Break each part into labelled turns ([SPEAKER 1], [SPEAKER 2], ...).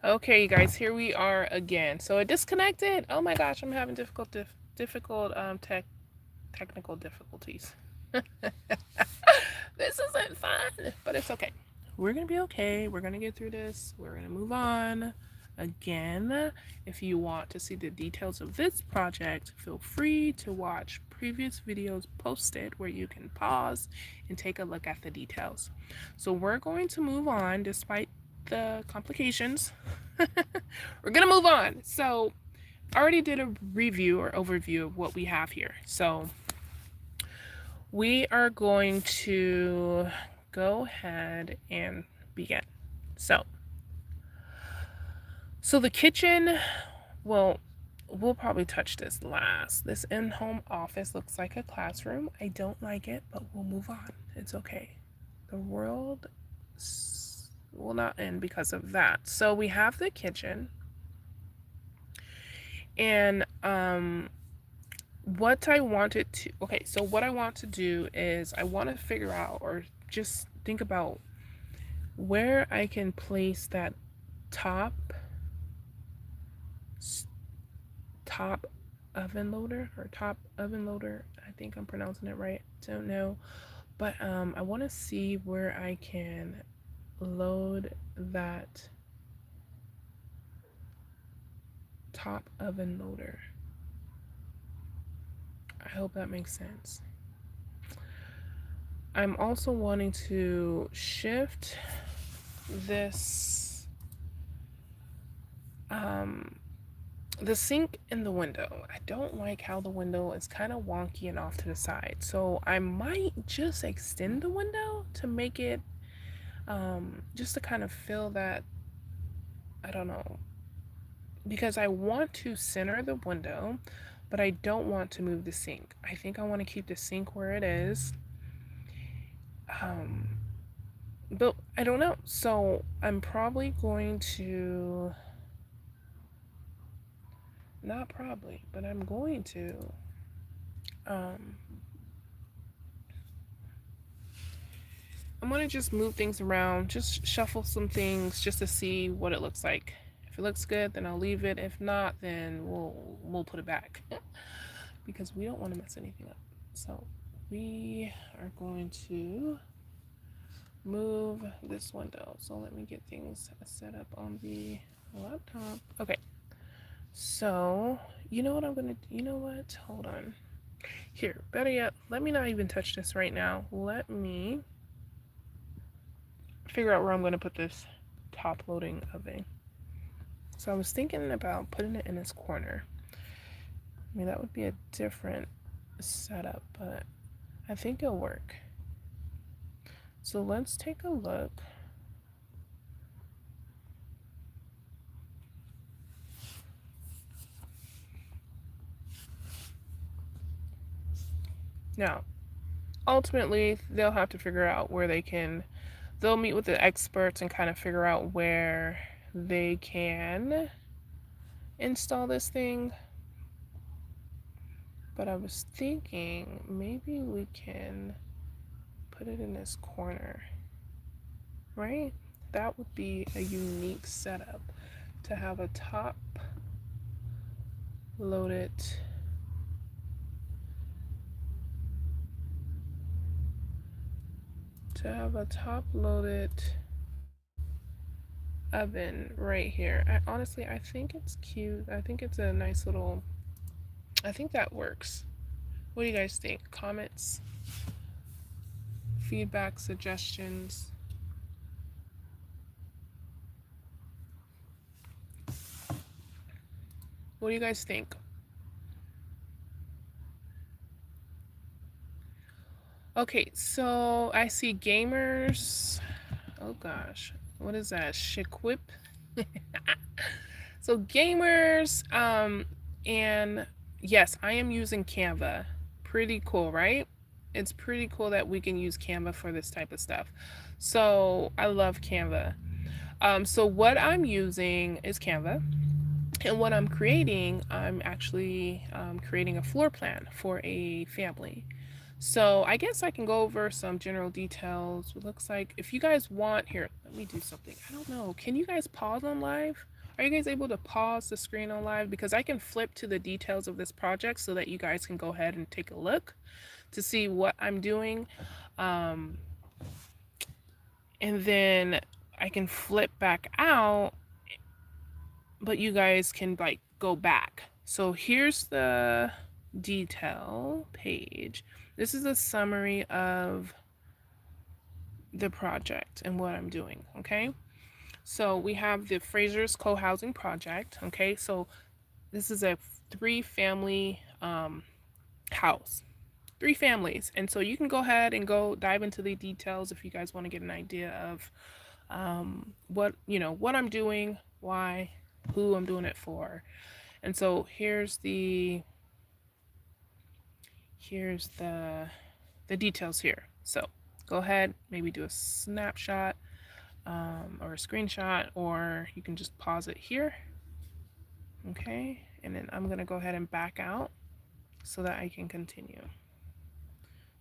[SPEAKER 1] Okay, you guys, here we are again. So it disconnected. Oh my gosh, I'm having difficult technical difficulties. This isn't fun, but it's okay. We're gonna be okay. We're gonna get through this. We're gonna move on. Again, if you want to see the details of this project, feel free to watch previous videos posted where you can pause and take a look at the details. So we're going to move on despite the complications. We're gonna move on. So I already did a review or overview of what we have here. So we are going to go ahead and begin. So the kitchen, well, we'll probably touch this last. This in-home office looks like a classroom. I don't like it, but we'll move on. It's okay. The world will not end because of that. So we have the kitchen. And what I wanted to, okay, so what I want to do is I want to figure out or just think about where I can place that top oven loader or top oven loader. I think I'm pronouncing it right. Don't know. But I want to see where I can load that top oven loader. I hope that makes sense. I'm also wanting to shift this the sink in the window. I don't like how the window is kind of wonky and off to the side. So I might just extend the window to make it just to kind of fill that, I don't know, because I want to center the window, but I don't want to move the sink. I think I want to keep the sink where it is. But I don't know. So I'm probably going to, not probably, but I'm going to I'm going to just move things around, just shuffle some things just to see what it looks like. If it looks good, then I'll leave it. If not, then we'll put it back because we don't want to mess anything up. So we are going to move this window. So let me get things set up on the laptop. Okay. So, you know what I'm going to, you know what? Hold on. Here, better yet, let me not even touch this right now. Let me figure out where I'm going to put this top loading oven. So I was thinking about putting it in this corner. I mean, that would be a different setup, but I think it'll work. So let's take a look. Now, ultimately, they'll have to figure out where they'll meet with the experts and kind of figure out where they can install this thing. But I was thinking maybe we can put it in this corner, right? That would be a unique setup to have a top loaded oven right here. Honestly, I think it's cute. I think it's a nice little, I think that works. What do you guys think? Comments, feedback, suggestions? What do you guys think? Okay, so I see gamers. Oh gosh, what is that? Shiquip. So gamers, and yes, I am using Canva. Pretty cool, right? It's pretty cool that we can use Canva for this type of stuff. So I love Canva. So what I'm using is Canva. And what I'm creating, I'm actually creating a floor plan for a family. So I guess I can go over some general details. It looks like if you guys want, here, let me do something. I don't know. Can you guys pause on live? Are you guys able to pause the screen on live? Because I can flip to the details of this project so that you guys can go ahead and take a look to see what I'm doing. And then I can flip back out, but you guys can like go back. So here's the detail page. This is a summary of the project and what I'm doing, okay? So we have the Fraiser Co-Housing Project, okay? So this is a 3-family house, 3 families. And so you can go ahead and go dive into the details if you guys want to get an idea of what, you know, what I'm doing, why, who I'm doing it for. And so here's the details here. So go ahead, maybe do a snapshot or a screenshot, or you can just pause it here. Okay, and then I'm gonna go ahead and back out so that I can continue.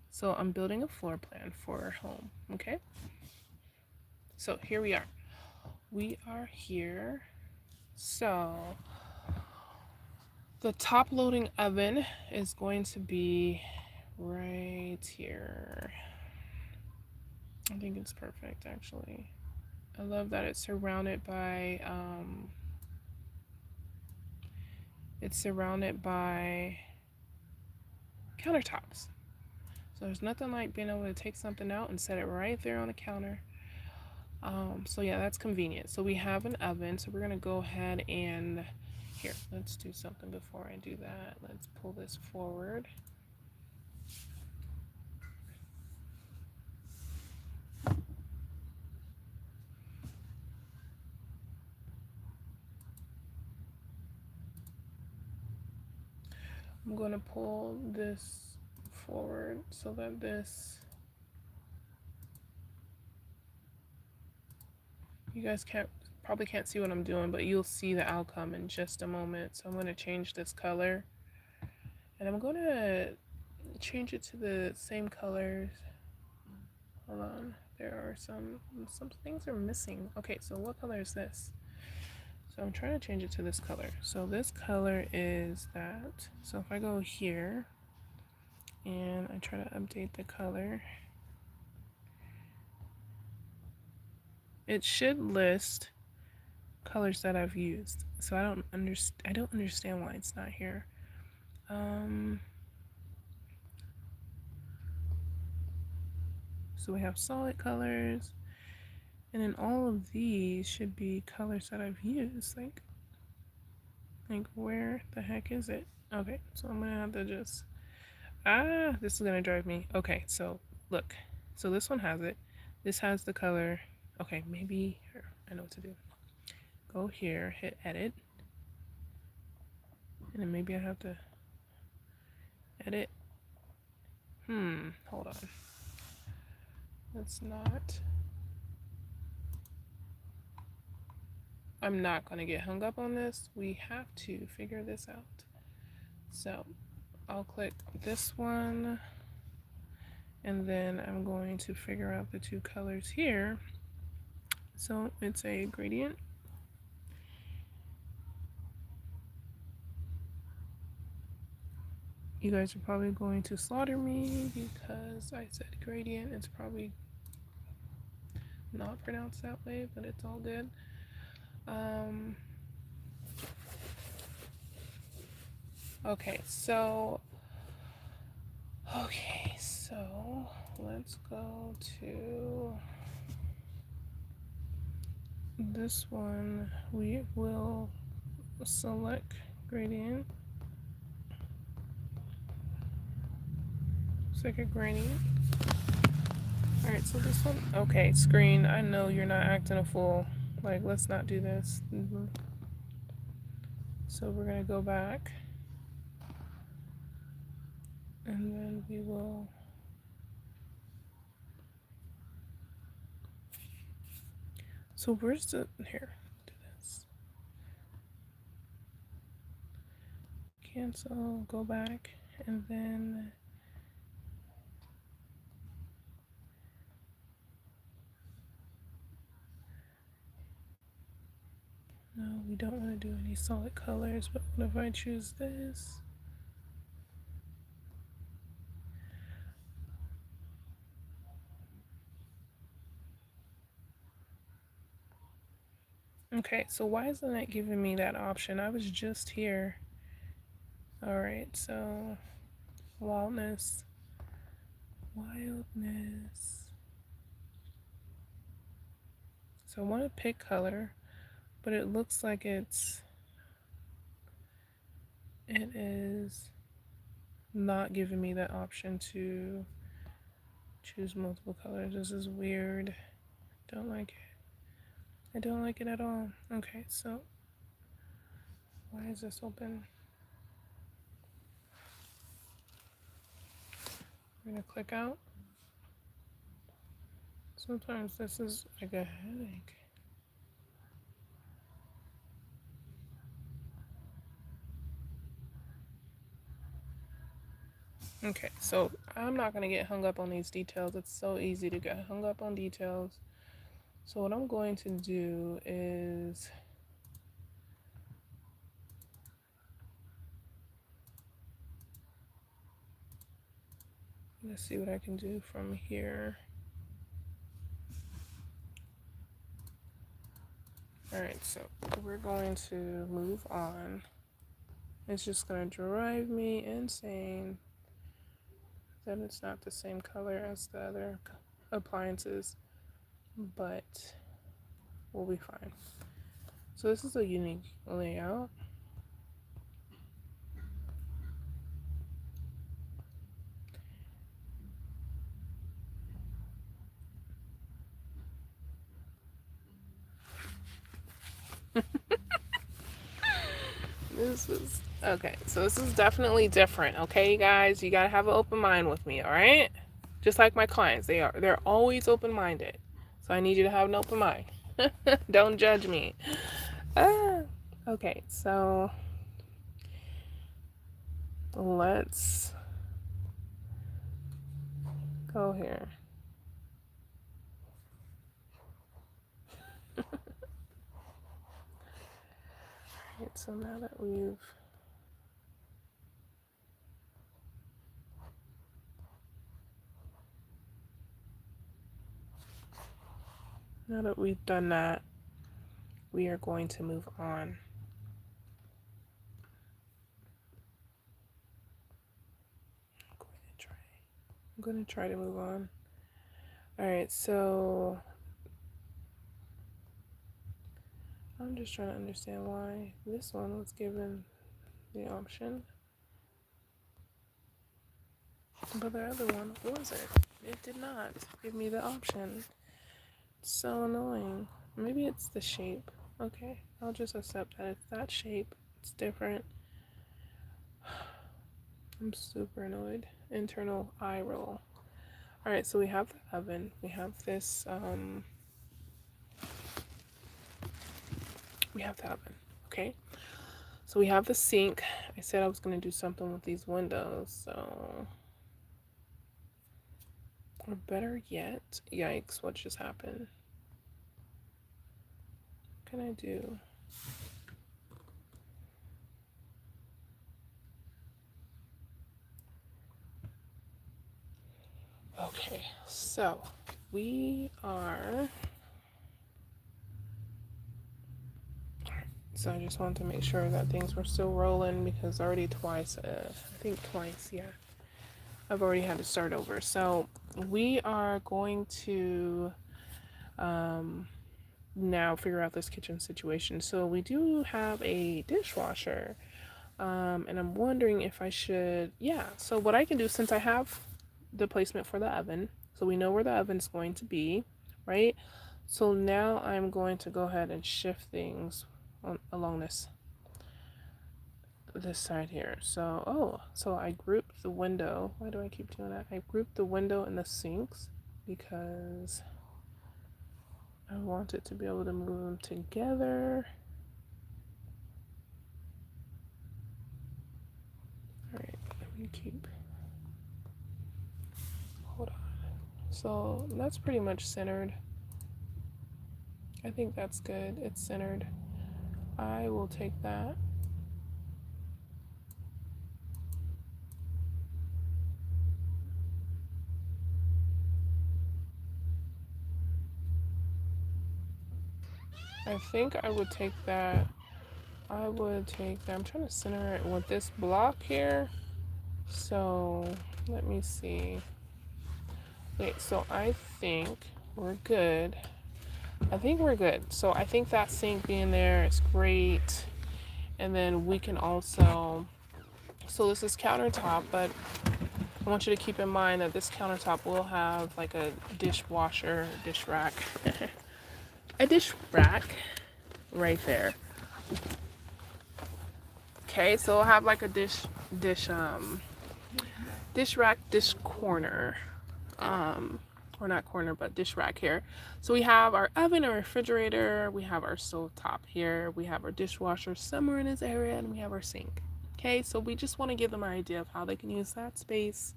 [SPEAKER 1] So I'm building a floor plan for our home, okay? So here we are. We are here. So the top loading oven is going to be right here. I think it's perfect, actually. I love that it's surrounded by countertops. So there's nothing like being able to take something out and set it right there on the counter. So yeah, that's convenient. So we have an oven, so we're gonna go ahead and here, let's do something before I do that. Let's pull this forward. I'm going to pull this forward so that this, you guys probably can't see what I'm doing, but you'll see the outcome in just a moment. So I'm going to change this color, and I'm going to change it to the same colors. Hold on, there are some things are missing. Okay, so what color is this? So I'm trying to change it to this color. So this color is that. So if I go here and I try to update the color, it should list colors that I've used. So I don't understand why it's not here. So we have solid colors, and then all of these should be colors that I've used. Like where the heck is it? Okay, so I'm gonna have to just, this is gonna drive me. Okay, so look, so this one has it. This has the color. Okay, maybe here, I know what to do. Go here, hit edit, and then maybe I have to edit. Hold on. That's not. I'm not gonna get hung up on this. We have to figure this out. So I'll click this one, and then I'm going to figure out the 2 colors here. So it's a gradient. You guys are probably going to slaughter me because I said gradient. It's probably not pronounced that way, but it's all good. Okay, so let's go to this one. We will select gradient. Second gradient. Alright, so this one. Okay, screen. I know you're not acting a fool. Like, let's not do this. So we're gonna go back, and then we will. So where's the here? Do this. Cancel. Go back, and then. No, we don't want to do any solid colors, but what if I choose this? Okay, so why isn't it giving me that option? I was just here. Alright, so wildness. So I want to pick color, but it looks like it is not giving me that option to choose multiple colors. This is weird. Don't like it. I don't like it at all. Okay, so why is this open? We're gonna click out. Sometimes this is like a headache. Okay, so I'm not gonna get hung up on these details. It's so easy to get hung up on details. So what I'm going to do is let's see what I can do from here. Alright, so we're going to move on. It's just going to drive me insane that it's not the same color as the other appliances, but we'll be fine. So this is a unique layout. This is okay, so this is definitely different. Okay, you guys, you gotta have an open mind with me, all right? Just like my clients, they're always open-minded. So I need you to have an open mind. Don't judge me. Okay, so let's go here. Right, so now that we've done that, we are going to move on. I'm going to try to move on. All right, so I'm just trying to understand why this one was given the option, but the other one wasn't. It did not give me the option. It's so annoying. Maybe it's the shape. Okay, I'll just accept that it's that shape. It's different. I'm super annoyed. Internal eye roll. Alright, so we have the oven. We have this, we have the oven. Okay. So we have the sink. I said I was going to do something with these windows, so. Or better yet, yikes, what just happened? What can I do? Okay, so we are. So I just wanted to make sure that things were still rolling because already twice, I think twice, yeah. I've already had to start over. So we are going to now figure out this kitchen situation. So we do have a dishwasher. And I'm wondering if I should, yeah. So what I can do, since I have the placement for the oven, so we know where the oven's going to be, right? So now I'm going to go ahead and shift things along this side here. So so I grouped the window. Why do I keep doing that? I grouped the window and the sinks because I want it to be able to move them together. All right, let me keep. Hold on. So that's pretty much centered. I think that's good. It's centered. I will take that. I think I would take that. I'm trying to center it with this block here. So let me see. Wait, so I think we're good. So I think that sink being there is great. And then we can also, so this is countertop, but I want you to keep in mind that this countertop will have like a dish rack, a dish rack right there. Okay, so we'll have like a dish rack, dish corner, or not corner, but dish rack here. So we have our oven or refrigerator, we have our stove top here, we have our dishwasher somewhere in this area, and we have our sink. Okay, so we just want to give them an idea of how they can use that space.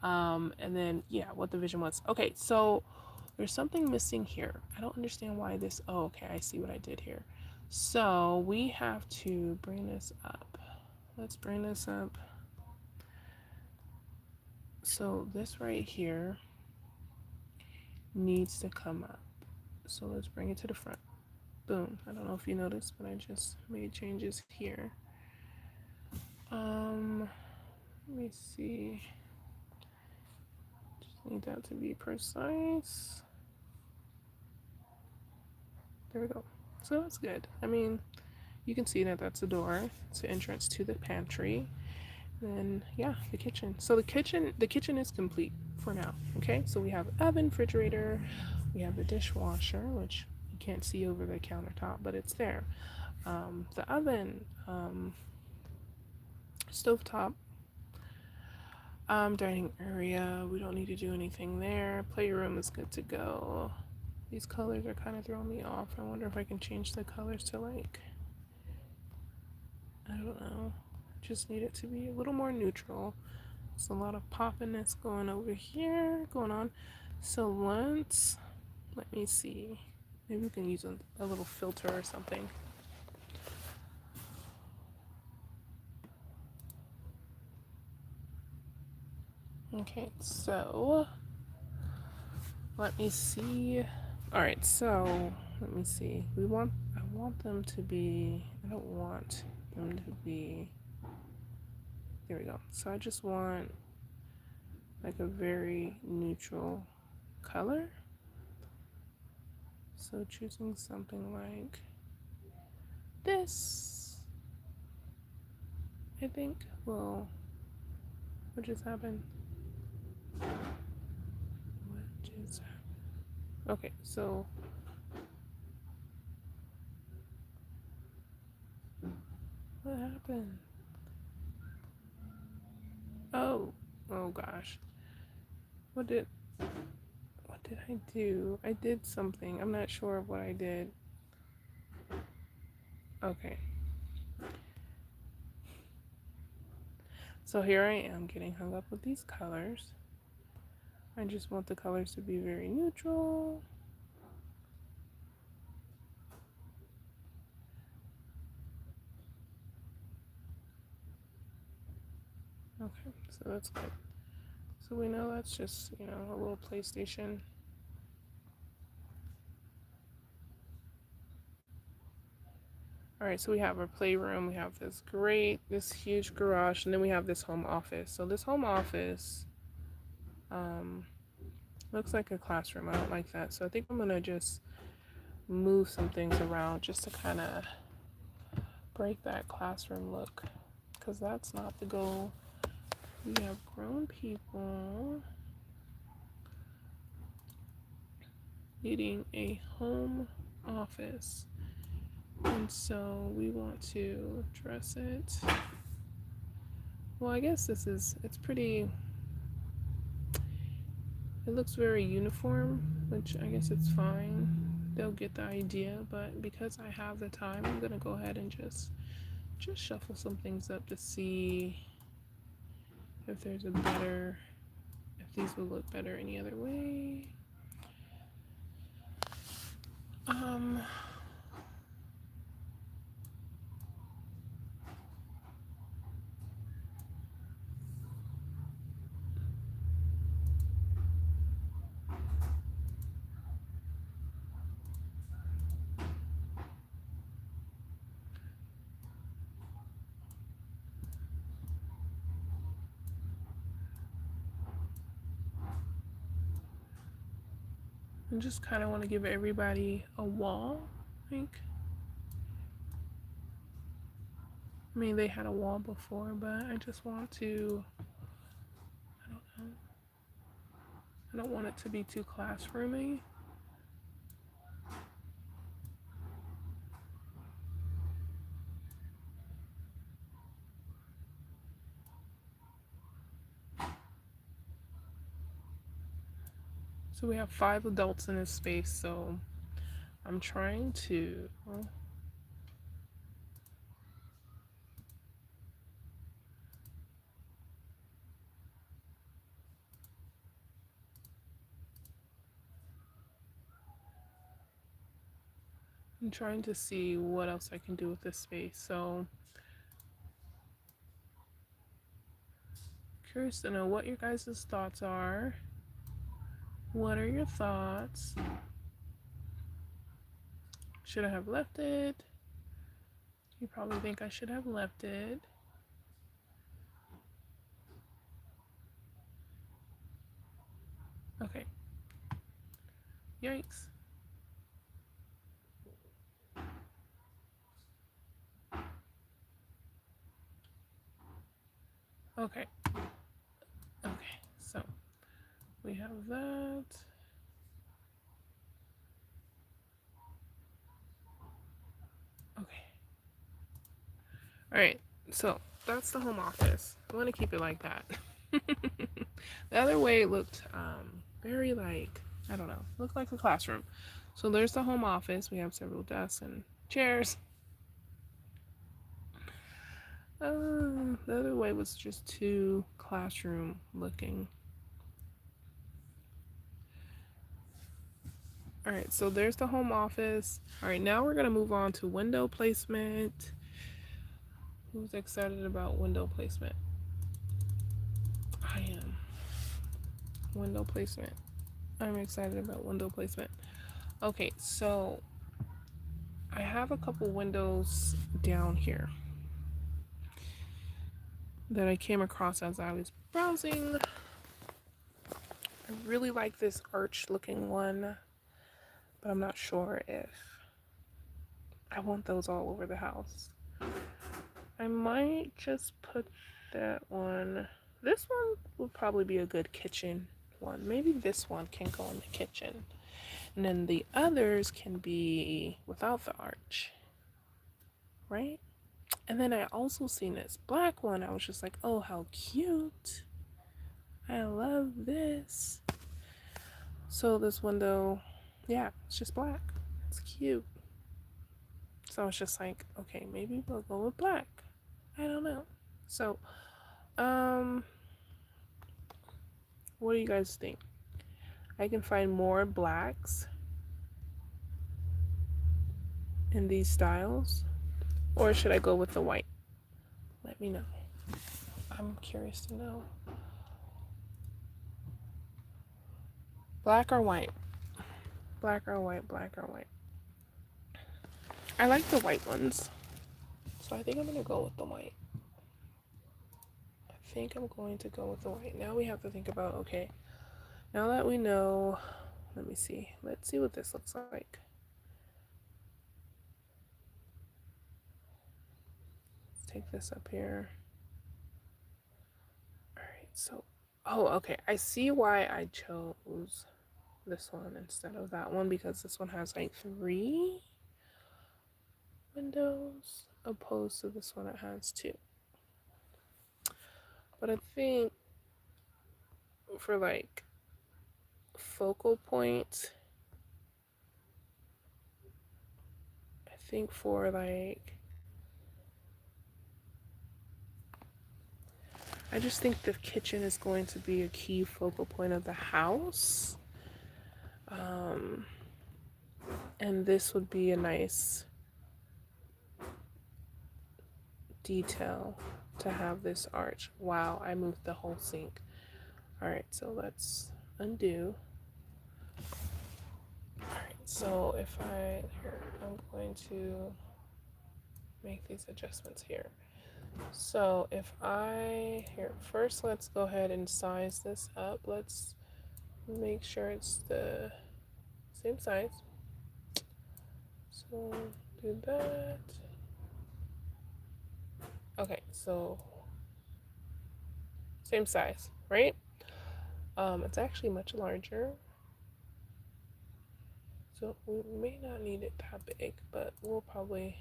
[SPEAKER 1] And then, yeah, what the vision was. Okay, so there's something missing here. I don't understand why this, oh, okay, I see what I did here. So we have to bring this up. Let's bring this up. So this right here needs to come up. So let's bring it to the front. Boom. I don't know if you noticed, but I just made changes here. Let me see. Just need that to be precise. There we go. So that's good. I mean, you can see that that's the door. It's the entrance to the pantry. Then yeah, the kitchen. So the kitchen is complete for now. Okay, so we have oven, refrigerator, we have the dishwasher, which you can't see over the countertop, but it's there. The oven, stovetop, dining area. We don't need to do anything there. Playroom is good to go. These colors are kind of throwing me off. I wonder if I can change the colors to like, I don't know. Just need it to be a little more neutral. There's a lot of poppiness going on. So let me see. Maybe we can use a little filter or something. Okay, so let me see. All right, so let me see. I want them to be, I don't want them to be, there we go. So I just want like a very neutral color. So choosing something like this, I think will, what just happened? Okay, so what happened? Oh gosh. What did I do? I did something. I'm not sure what I did. Okay. So here I am getting hung up with these colors. I just want the colors to be very neutral. Okay, so that's good. So we know that's just, a little PlayStation. All right, so we have our playroom, we have this huge garage, and then we have this home office. So this home office looks like a classroom. I don't like that. So I think I'm gonna just move some things around just to kind of break that classroom look, because that's not the goal. We have grown people needing a home office, and so we want to dress it. Well, I guess it's pretty, it looks very uniform, which I guess it's fine. They'll get the idea, but because I have the time, I'm gonna go ahead and just shuffle some things up to see if there's if these would look better any other way. I just kind of want to give everybody a wall, I think. I mean, they had a wall before, but I just want to, I don't know. I don't want it to be too classroomy. So we have 5 adults in this space, so I'm trying to, I'm trying to see what else I can do with this space. So curious to know what your guys' thoughts are. What are your thoughts? Should I have left it? You probably think I should have left it. Okay. Yikes. Okay. Okay, so we have that. Okay. All right, so that's the home office. I want to keep it like that. The other way it looked very like, I don't know, looked like a classroom. So there's the home office. We have several desks and chairs. The other way was just too classroom looking. All right, so there's the home office. All right, now we're gonna move on to window placement. Who's excited about window placement? I am. Window placement. I'm excited about window placement. Okay, so I have a couple windows down here that I came across as I was browsing. I really like this arch looking one, but I'm not sure if I want those all over the house. I might just put that one. This one would probably be a good kitchen one. Maybe this one can go in the kitchen. And then the others can be without the arch. Right? And then I also seen this black one. I was just like, oh, how cute. I love this. So this window, yeah, it's just black. It's cute. So I was just like, okay, maybe we'll go with black. I don't know. So, what do you guys think? I can find more blacks in these styles, or should I go with the white? Let me know. I'm curious to know. Black or white? Black or white, black or white. I like the white ones, so I think I'm gonna go with the white. I think I'm going to go with the white. Now we have to think about, okay, now that we know, let me see. Let's see what this looks like. Let's take this up here. All right, so, oh, okay. I see why I chose this one instead of that one, because this one has like 3 windows opposed to this one that has 2. But I think for like focal point, I think for like, I just think the kitchen is going to be a key focal point of the house. And this would be a nice detail to have this arch. Wow, I moved the whole sink. All right, so let's undo. All right, so if I'm going to make these adjustments here. So if first let's go ahead and size this up. Let's make sure it's the same size. So do that. Okay, so same size, right? It's actually much larger. So we may not need it that big, but we'll probably,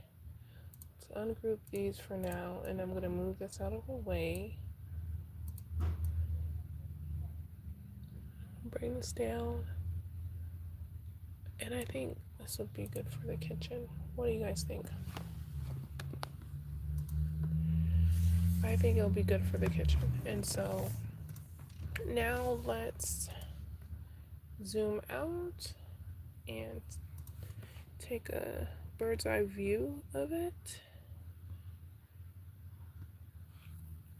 [SPEAKER 1] let's ungroup these for now, and I'm gonna move this out of the way. Bring this down. And I think this would be good for the kitchen. What do you guys think? I think it'll be good for the kitchen. And so now let's zoom out and take a bird's eye view of it.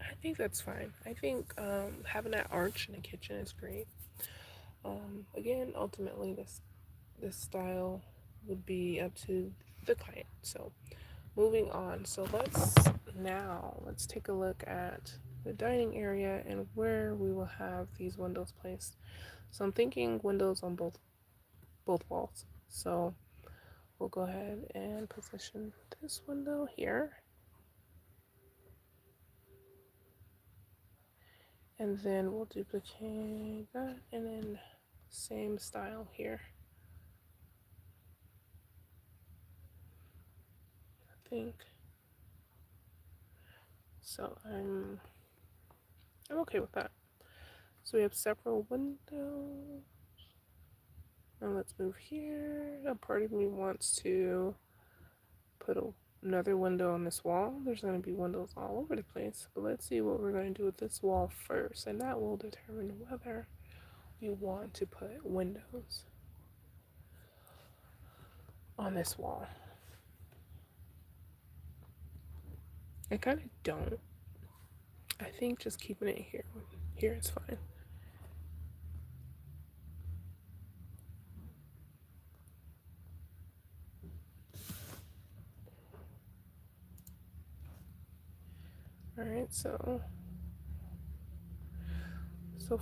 [SPEAKER 1] I think that's fine. I think having that arch in the kitchen is great. Again, ultimately this style would be up to the client. So moving on. So let's take a look at the dining area and where we will have these windows placed. So I'm thinking windows on both walls. So we'll go ahead and position this window here. And then we'll duplicate that and then same style here. I think. So I'm okay with that. So we have several windows. And let's move here. A part of me wants to put another window on this wall. There's going to be windows all over the place. But let's see what we're going to do with this wall first. And that will determine whether we want to put windows on this wall. I kind of don't. I think just keeping it here is fine. Alright, so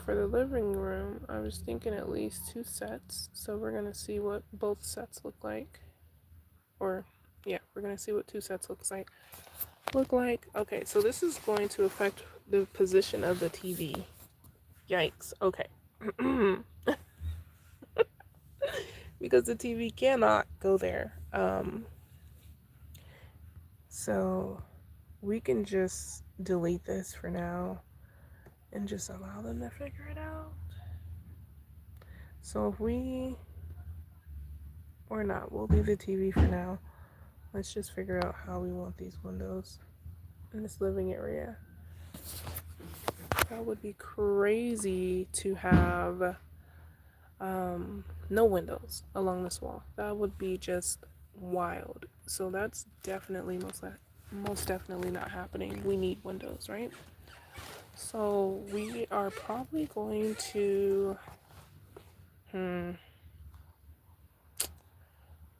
[SPEAKER 1] for the living room, I was thinking at least 2 sets. So we're going to see what both sets look like. Or, yeah, we're going to see what 2 sets look like. Okay, so this is going to affect the position of the TV. Yikes. Okay. Because the TV cannot go there. So we can just delete this for now and just allow them to figure it out. So if we, or not, we'll leave the TV for now. Let's just figure out how we want these windows in this living area. That would be crazy to have no windows along this wall. That would be just wild. So that's definitely most definitely not happening. We need windows, right? So we are probably going to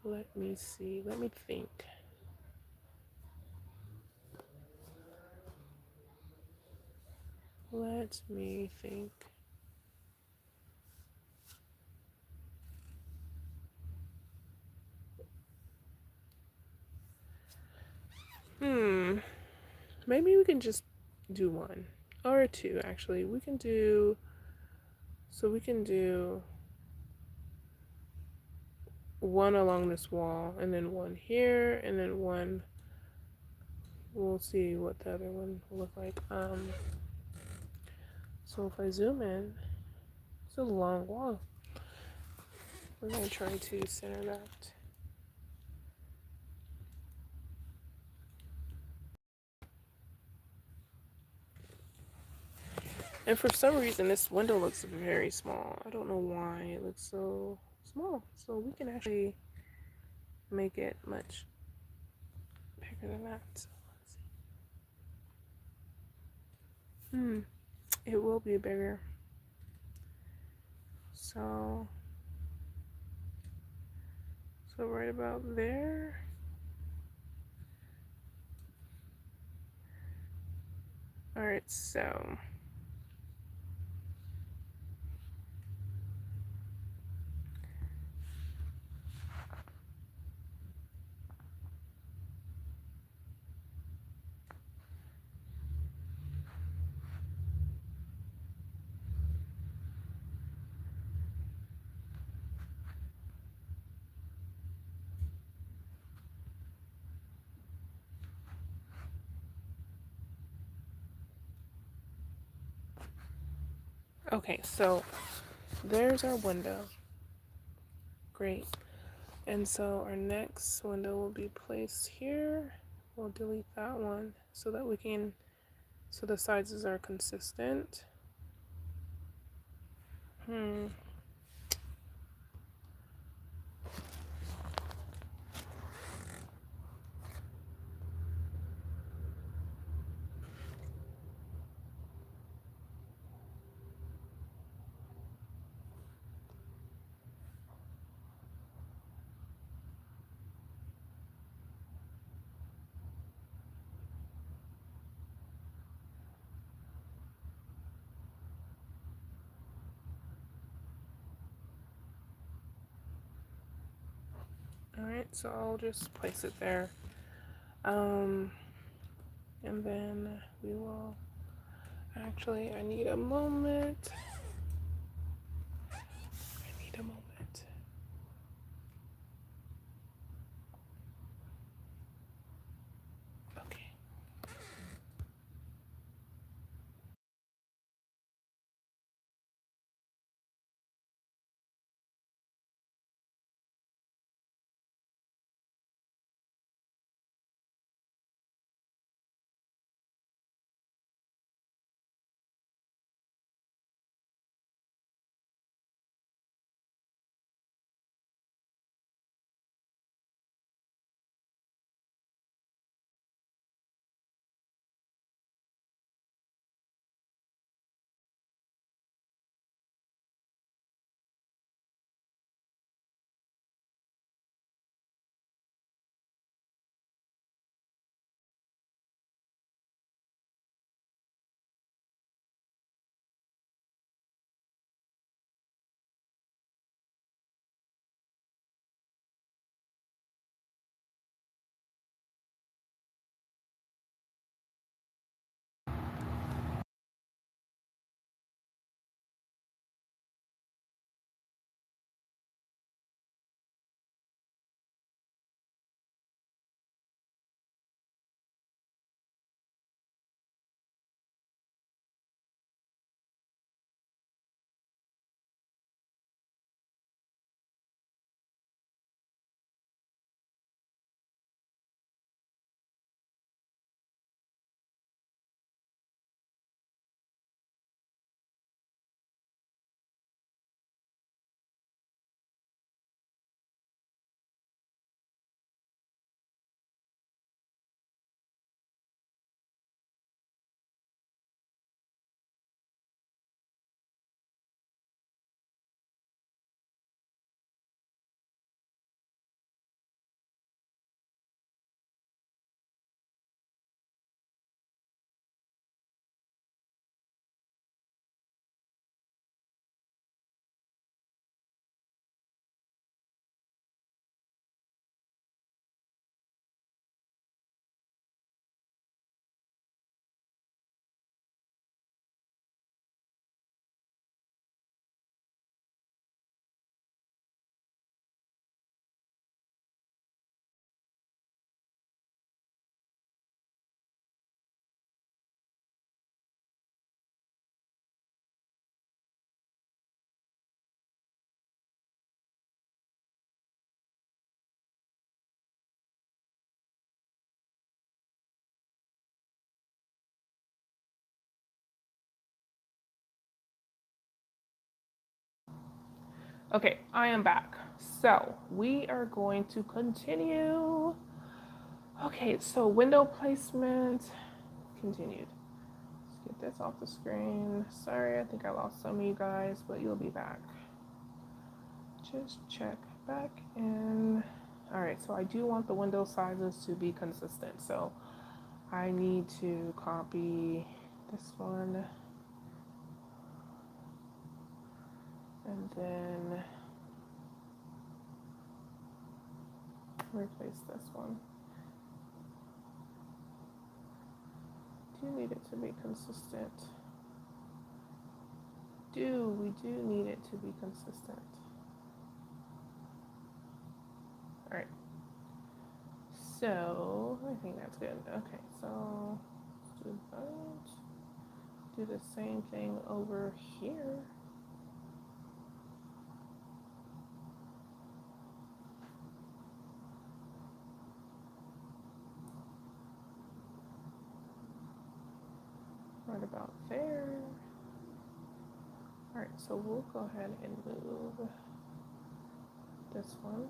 [SPEAKER 1] let me see. Let me think. Let me think. Maybe we can just do 1 or 2 actually. We can do one along this wall and then 1 here and then 1. We'll see what the other one will look like. So if I zoom in, it's a long wall. We're going to try to center that. And for some reason, this window looks very small. I don't know why it looks so small. So we can actually make it much bigger than that. So let's see. It will be bigger. So right about there. Alright, so Okay, so there's our window. Great. And so our next window will be placed here. We'll delete that one so that we can, so the sizes are consistent. Alright, so I'll just place it there. And then we will, actually, I need a moment. Okay. Okay, I am back. So we are going to continue. Okay, so window placement continued. Let's get this off the screen. Sorry, I think I lost some of you guys, but you'll be back. Just check back in. All right, so I do want the window sizes to be consistent. So I need to copy this one and then replace this one. Do need it to be consistent. We do need it to be consistent. All right. So I think that's good. Okay, so let's do that. Do the same thing over here. Right about there. All right, so we'll go ahead and move this one,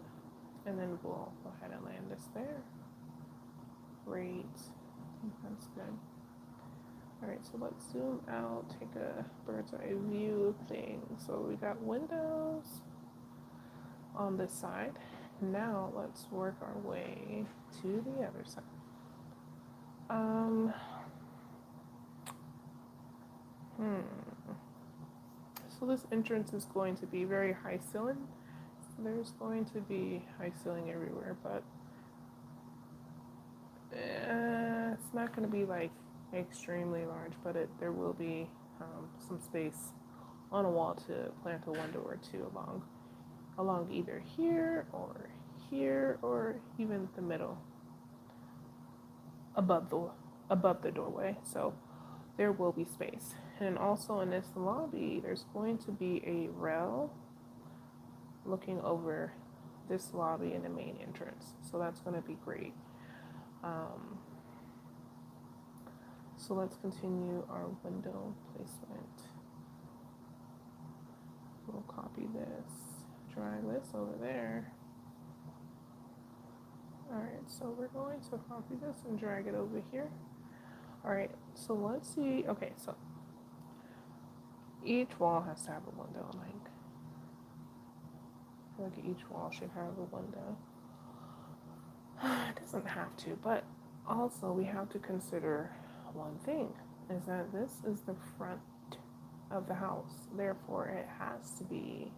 [SPEAKER 1] and then we'll go ahead and land this there. Great, that's good. All right, so let's zoom out, take a bird's eye view of things. So we got windows on this side. Now let's work our way to the other side. So this entrance is going to be very high ceiling. So there's going to be high ceiling everywhere, but it's not going to be like extremely large, but there will be some space on a wall to plant a window or two along either here or even the middle above the doorway. So there will be space. And also in this lobby, there's going to be a rail looking over this lobby and the main entrance. So that's going to be great. So let's continue our window placement. We'll copy this, drag this over there. All right, so we're going to copy this and drag it over here. All right, so let's see. Okay, so each wall has to have a window. I feel like each wall should have a window. It doesn't have to, but also we have to consider one thing, is that this is the front of the house. Therefore, it has to be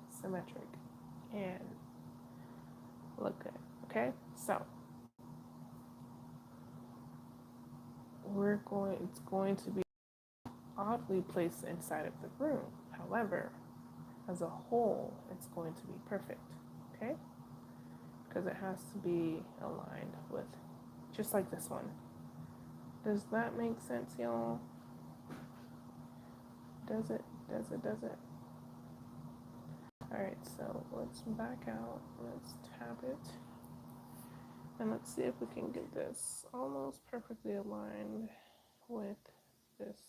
[SPEAKER 1] symmetric and look good. Okay, so it's going to be oddly placed inside of the room. However, as a whole, it's going to be perfect. Okay, because it has to be aligned with, just like this one. Does that make sense, y'all? Does it? All right, so let's back out. Let's tap it. And let's see if we can get this almost perfectly aligned with this.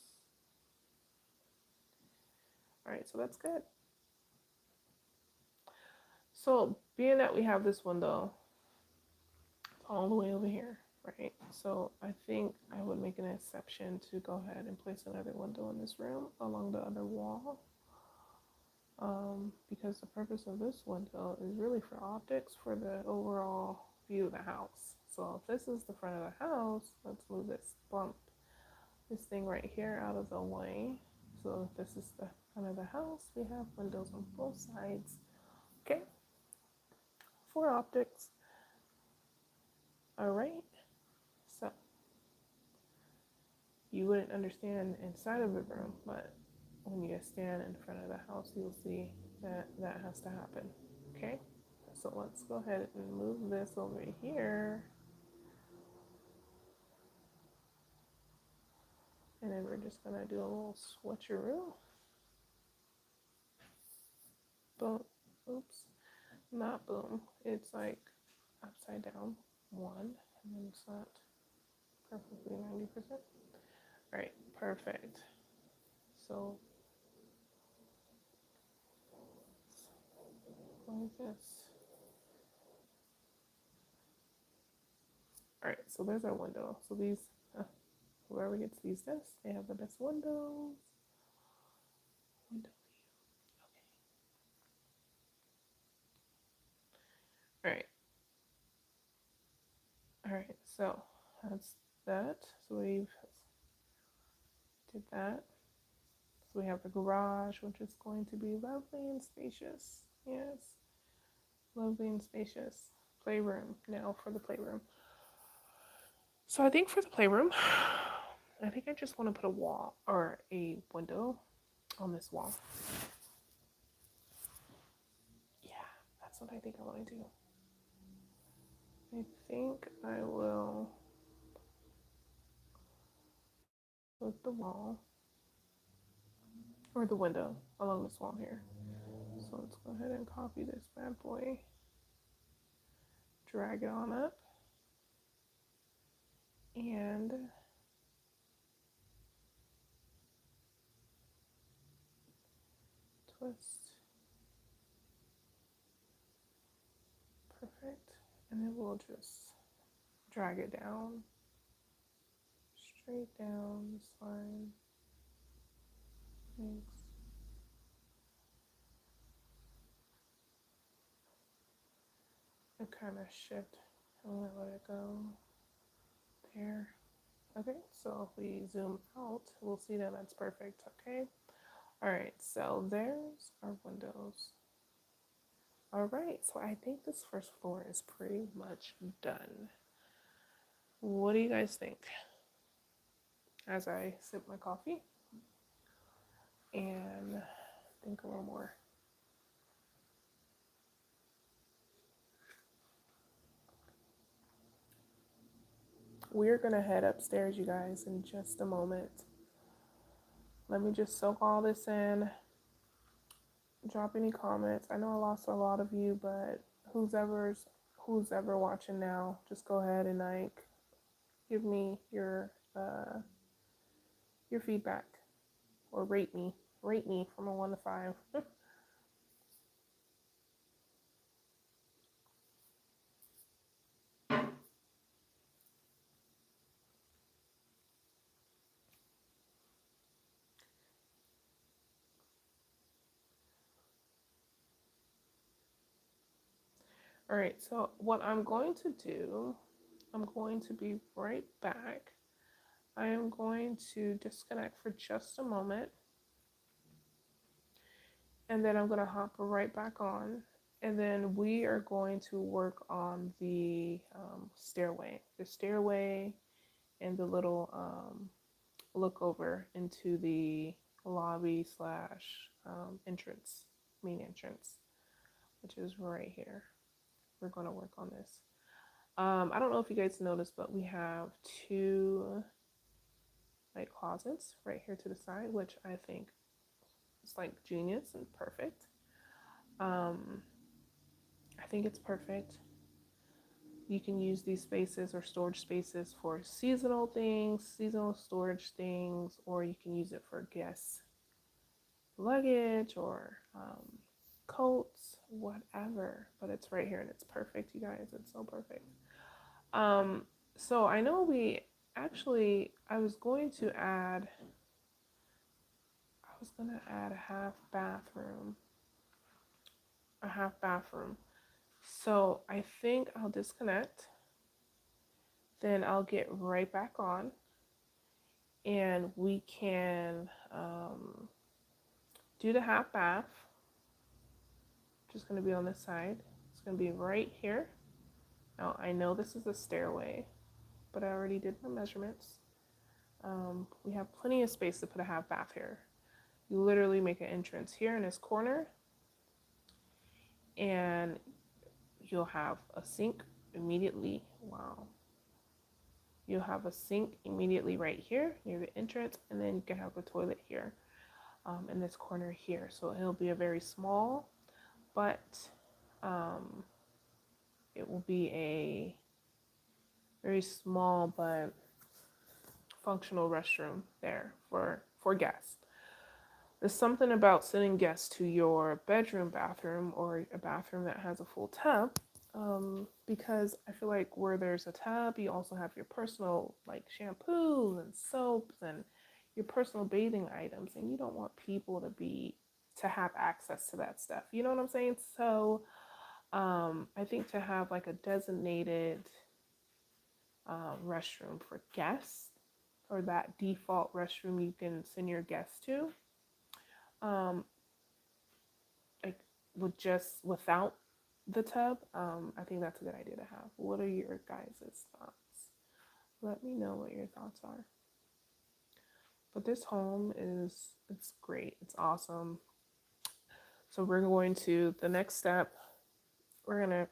[SPEAKER 1] All right, so that's good. So being that we have this window all the way over here, right? So I think I would make an exception to go ahead and place another window in this room along the other wall. Because the purpose of this window is really for optics for the overall view of the house. So if this is the front of the house, let's move this thing right here out of the way. So if this is the front of the house, we have windows on both sides. Okay, for optics. All right, so you wouldn't understand inside of the room, but when you stand in front of the house, you'll see that that has to happen. Okay, so let's go ahead and move this over here. And then we're just gonna do a little switcheroo. Boom, oops, not boom. It's like upside down, one, and then it's not perfectly 90%. All right, perfect. So like this. All right, so there's our window. So these, whoever gets these desks, they have the best windows. Window view. Okay. All right, so that's that. So we've did that. So we have the garage, which is going to be lovely and spacious. Yes, lovely and spacious. Playroom. Now for the playroom. So I think for the playroom, I think I just want to put a wall or a window on this wall. Yeah, that's what I think I want to do. I think I will with the wall, or the window along this wall here. So let's go ahead and copy this bad boy, drag it on up, and twist. Perfect. And then we'll just drag it down, straight down this line. Thanks. And kind of shift and let it go there. Okay, so if we zoom out, we'll see that that's perfect. Okay. All right, so there's our windows. All right, so I think this first floor is pretty much done. What do you guys think? As I sip my coffee and think a little more. We're gonna head upstairs, you guys, in just a moment. Let me just soak all this in. Drop any comments. I know I lost a lot of you, but who's ever watching now, just go ahead and like give me your feedback, or rate me from a 1 to 5. All right, so what I'm going to do, I'm going to be right back. I am going to disconnect for just a moment, and then I'm going to hop right back on, and then we are going to work on the stairway and the little look over into the lobby slash entrance, main entrance, which is right here. We're going to work on this. I don't know if you guys noticed, but we have two like closets right here to the side, which I think is like genius and perfect. I think it's perfect. You can use these spaces or storage spaces for seasonal things, seasonal storage things, or you can use it for guests' luggage or coats, whatever. But it's right here and it's perfect, you guys. It's so perfect. So I know I was going to add a half bathroom. So I think I'll disconnect. Then I'll get right back on, and we can do the half bath. Just going to be on this side. It's going to be right here. Now I know this is a stairway, but I already did my measurements. We have plenty of space to put a half bath here. You literally make an entrance here in this corner, and you'll have a sink immediately. Wow. You'll have a sink immediately right here near the entrance, and then you can have a toilet here in this corner here. So it'll be a very small, but it will be a very small but functional restroom there for guests. There's something about sending guests to your bedroom bathroom or a bathroom that has a full tub, because I feel like where there's a tub, you also have your personal like shampoos and soaps and your personal bathing items, and you don't want people to have access to that stuff. You know what I'm saying? So I think to have like a designated restroom for guests, or that default restroom you can send your guests to, like without the tub, I think that's a good idea to have. What are your guys' thoughts? Let me know what your thoughts are. But this home it's great. It's awesome. So we're going to, the next step, we're going to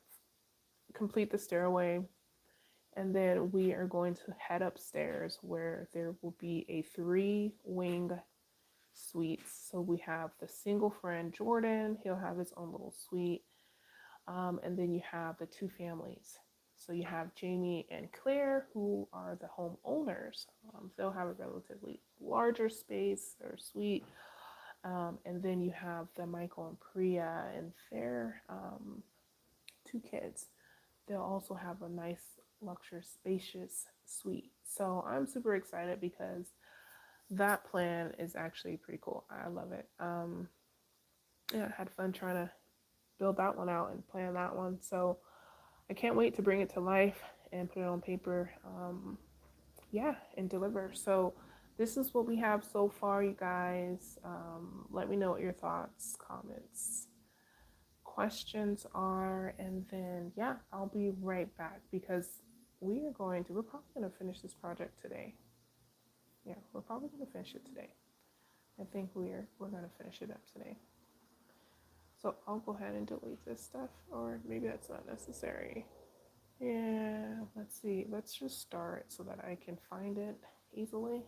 [SPEAKER 1] complete the stairway, And then we are going to head upstairs where there will be a 3-wing suites. So we have the single friend Jordan, he'll have his own little suite. And then you have the 2 families. So you have Jamie and Claire, who are the homeowners. They'll have a relatively larger space, their suite. And then you have the Michael and Priya and their 2 kids. They'll also have a nice, luxurious, spacious suite. So I'm super excited because that plan is actually pretty cool. I love it. Yeah, I had fun trying to build that one out and plan that one. So I can't wait to bring it to life and put it on paper. Yeah, and deliver. So this is what we have so far, you guys. Let me know what your thoughts, comments, questions are, and then yeah, I'll be right back because we're probably going to finish this project today. Yeah, we're probably going to finish it today. I think we're going to finish it up today. So I'll go ahead and delete this stuff, or maybe that's not necessary. Yeah, let's see. Let's just start so that I can find it easily.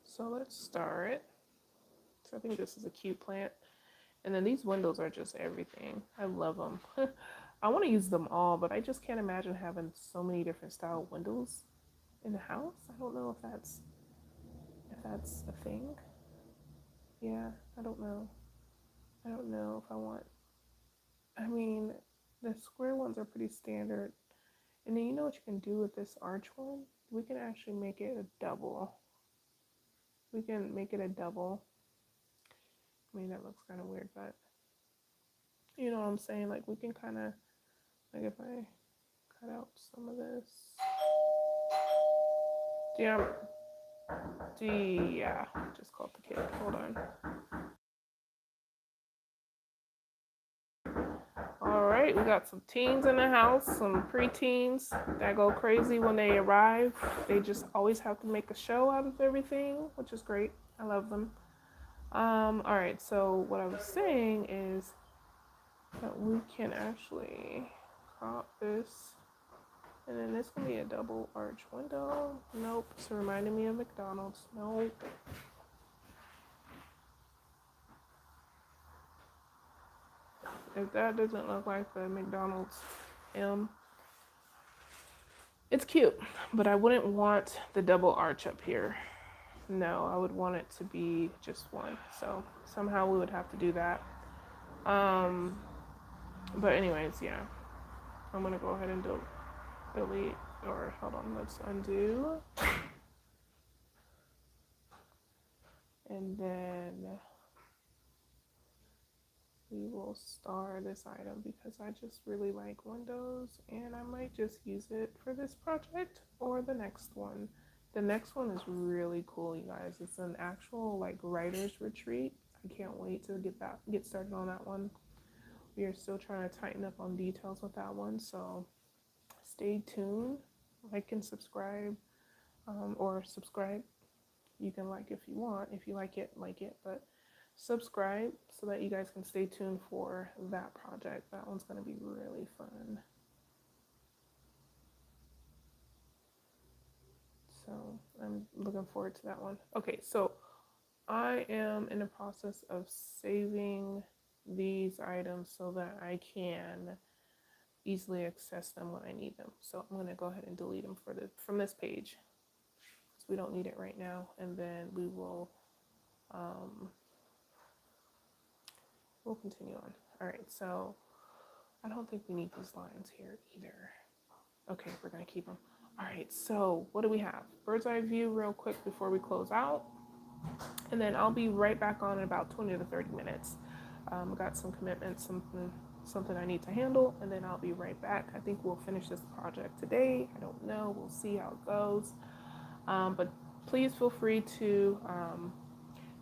[SPEAKER 1] So let's start. So I think this is a cute plant. And then these windows are just everything. I love them. I want to use them all, but I just can't imagine having so many different style windows in the house. I don't know if that's a thing. Yeah, I don't know. I don't know if I want. I mean, the square ones are pretty standard. And then you know what you can do with this arch one? We can actually make it a double. We can make it a double. I mean, that looks kind of weird, but you know what I'm saying? Like, we can kind of, like, if I cut out some of this. Yeah, yeah, just called the kid. Hold on. All right, we got some teens in the house, some preteens that go crazy when they arrive. They just always have to make a show out of everything, which is great. I love them. All right, so what I was saying is that we can actually crop this, and then this can be a double arch window. Nope, it's reminding me of McDonald's. Nope. If that doesn't look like the McDonald's M, it's cute, but I wouldn't want the double arch up here. No, I would want it to be just one. So somehow we would have to do that. But anyways, yeah. I'm gonna go ahead and delete, or hold on, let's undo. And then we will star this item because I just really like windows and I might just use it for this project or the next one. The next one is really cool, you guys. It's an actual like writer's retreat. I can't wait to get started on that one. We are still trying to tighten up on details with that one, so stay tuned. Like and subscribe, or subscribe. You can like if you want. If you like it, but subscribe so that you guys can stay tuned for that project. That one's going to be really fun. So I'm looking forward to that one. Okay, so I am in the process of saving these items so that I can easily access them when I need them. So I'm going to go ahead and delete them from this page because we don't need it right now, and then we will we'll continue on. All right, so I don't think we need these lines here either. Okay, we're going to keep them. All right, so what do we have? Bird's eye view real quick before we close out. And then I'll be right back on in about 20 to 30 minutes. Got some commitments, something I need to handle, and then I'll be right back. I think we'll finish this project today. I don't know. We'll see how it goes. But please feel free to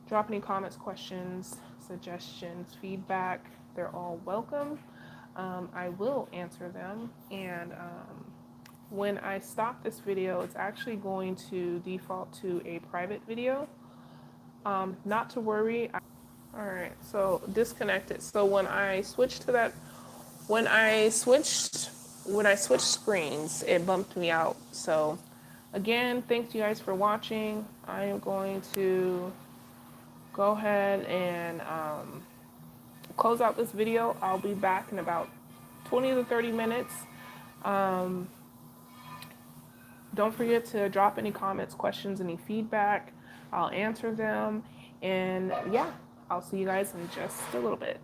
[SPEAKER 1] drop any comments, questions, suggestions, feedback. They're all welcome. I will answer them. And when I stop this video, it's actually going to default to a private video. Not to worry. All right, so disconnected. So when I switched when I switched screens, it bumped me out. So again, thanks you guys for watching. I am going to go ahead and close out this video. I'll be back in about 20 to 30 minutes. Don't forget to drop any comments, questions, any feedback. I'll answer them. And yeah, I'll see you guys in just a little bit.